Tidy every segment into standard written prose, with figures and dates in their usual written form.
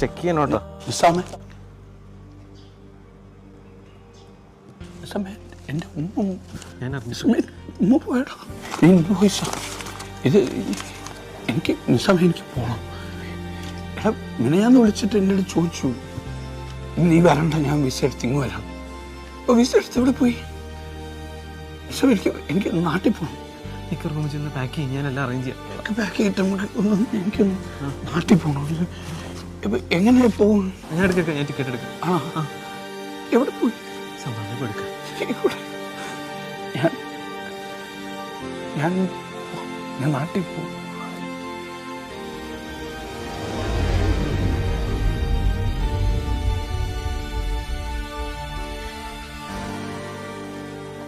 Check ചെയ്യണോട്ടോ. എൻ്റെ ഞാൻ അറിഞ്ഞു. ഉമ്മ പോയടാ. ഇത് എനിക്ക് നിസാമ എനിക്ക് പോകണം. എടാ മിനിഞ്ഞാന്ന് വിളിച്ചിട്ട് എൻ്റെ അടുത്ത് ചോദിച്ചു, നീ വരണ്ട, ഞാൻ വിസ എടുത്ത് ഇങ്ങ് വരാം. അപ്പോൾ വിസ എടുത്ത് ഇവിടെ പോയി. നിസാമ എനിക്ക് നാട്ടിൽ പോകണം. എനിക്ക് റൂമിൽ ചെന്ന് പാക്ക് ചെയ്യും, ഞാൻ എല്ലാം അറേഞ്ച് ചെയ്യാം. ഒക്കെ പാക്ക് ചെയ്തിട്ട് നമുക്ക് എനിക്കൊന്ന് നാട്ടിൽ പോകണം. ഇപ്പം എങ്ങനെ പോകും? ഞാൻ എടുക്കാം, ഞാൻ ടിക്കറ്റ് എടുക്കാം. ആ എവിടെ പോയി? സമാധാനം എടുക്കാം. ഞാൻ നാട്ടിൽ പോകും.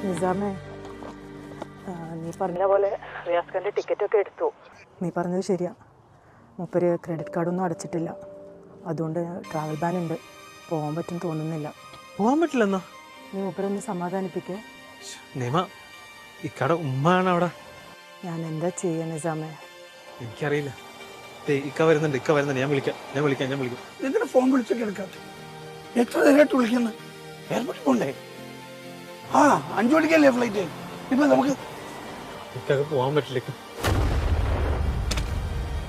നിസാമേ, നീ പറഞ്ഞ പോലെ റിയാസ് ഖാൻ്റെ ടിക്കറ്റൊക്കെ എടുത്തു. നീ പറഞ്ഞത് ശരിയാ. മൂപ്പര് ക്രെഡിറ്റ് കാർഡൊന്നും അടച്ചിട്ടില്ല. അതുകൊണ്ട് ട്രാവൽ ബാൻ ഉണ്ട്. പോകാൻ പറ്റും തോന്നുന്നില്ല. പോകാൻ പറ്റില്ലെന്നോ? നീ മൂപ്പരൊന്ന് സമാധാനിപ്പിക്കേ. നിമ, ഇക്കടെ ഉമ്മയാണ് അവിടെ. ഞാൻ എന്താ ചെയ്യാ നിസാമേ? എനിക്കറിയില്ല. ഇക്ക വരുന്നുണ്ട്. ഞാൻ വിളിക്കാം. എന്തിനാ ഫോൺ വിളിച്ചിട്ട് എടുക്കാത്ത? എത്ര നേരമായിട്ട് വിളിക്കുന്നു? എയർപോർട്ടിൽ പോണ്ടേ? 5 മണിക്കല്ലേ ഫ്ലൈറ്റ്? ഇപ്പൊ നമുക്ക് ഇക്കൊക്കെ പോകാൻ പറ്റില്ല.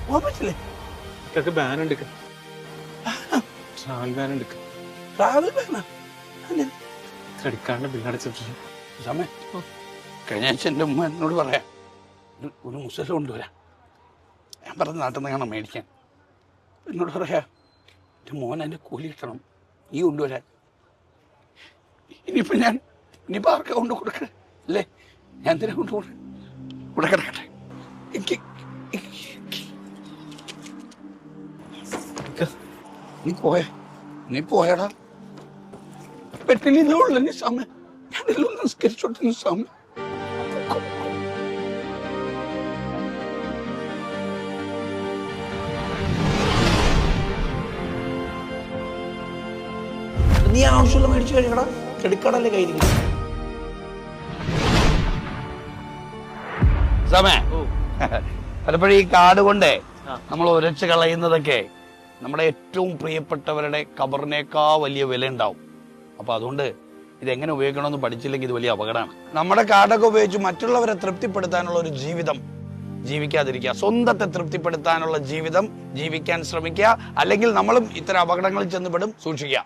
പോകാൻ പറ്റില്ലേ? ഇക്കൊക്കെ ബാൻ ഉണ്ട്. ട്രാവൽ ബാൻ ഉണ്ട്. Travel Baanah? ക്രെഡിറ്റ് കാർഡിന്റെ ബില്ല് അടച്ചിട്ടില്ല. സമയം കഴിഞ്ഞ ആഴ്ച എൻ്റെ ഉമ്മ എന്നോട് പറയാം, ഒരു മുസല കൊണ്ടുവരാം. ഞാൻ പറഞ്ഞ നാട്ടിൽ നിന്ന് കാണാൻ മേടിക്കാൻ. എന്നോട് പറയാ, എൻ്റെ മോൻ എൻ്റെ കൂലി കിട്ടണം, ഈ കൊണ്ടുവരാൻ. ഇനിയിപ്പോൾ ആർക്കാ കൊണ്ട് കൊടുക്കണേ അല്ലേ? ഞാൻ എന്തിനാ കൊണ്ടുപോകണേ? ഇവിടെ കിടക്കട്ടെ. നീ പോയടാ. പെട്ടിലുള്ള നിസാമ, ഞാനെല്ലാം നിസ്കരിച്ചോട്ടെ നിസാമ. നീ ആവശ്യമുള്ള മേടിച്ചു കഴിക്കടാ. ക്രെഡിറ്റ് കാർഡല്ലേ കയ്യിരിക്കും. പലപ്പോഴും ഈ കാർഡ് കൊണ്ടേ നമ്മൾ ഉരച്ച് കളയുന്നതൊക്കെ നമ്മുടെ ഏറ്റവും പ്രിയപ്പെട്ടവരുടെ ഖബറിനേക്കാ വലിയ വില ഉണ്ടാവും. അപ്പൊ അതുകൊണ്ട് ഇതെങ്ങനെ ഉപയോഗിക്കണമെന്ന് പഠിച്ചില്ലെങ്കിൽ ഇത് വലിയ അപകടമാണ്. നമ്മുടെ കാർഡൊക്കെ ഉപയോഗിച്ച് മറ്റുള്ളവരെ തൃപ്തിപ്പെടുത്താനുള്ള ഒരു ജീവിതം ജീവിക്കാതിരിക്കുക. സ്വന്തത്തെ തൃപ്തിപ്പെടുത്താനുള്ള ജീവിതം ജീവിക്കാൻ ശ്രമിക്കുക. അല്ലെങ്കിൽ നമ്മളും ഇത്തരം അപകടങ്ങളിൽ ചെന്നുപെടും. സൂക്ഷിക്കുക.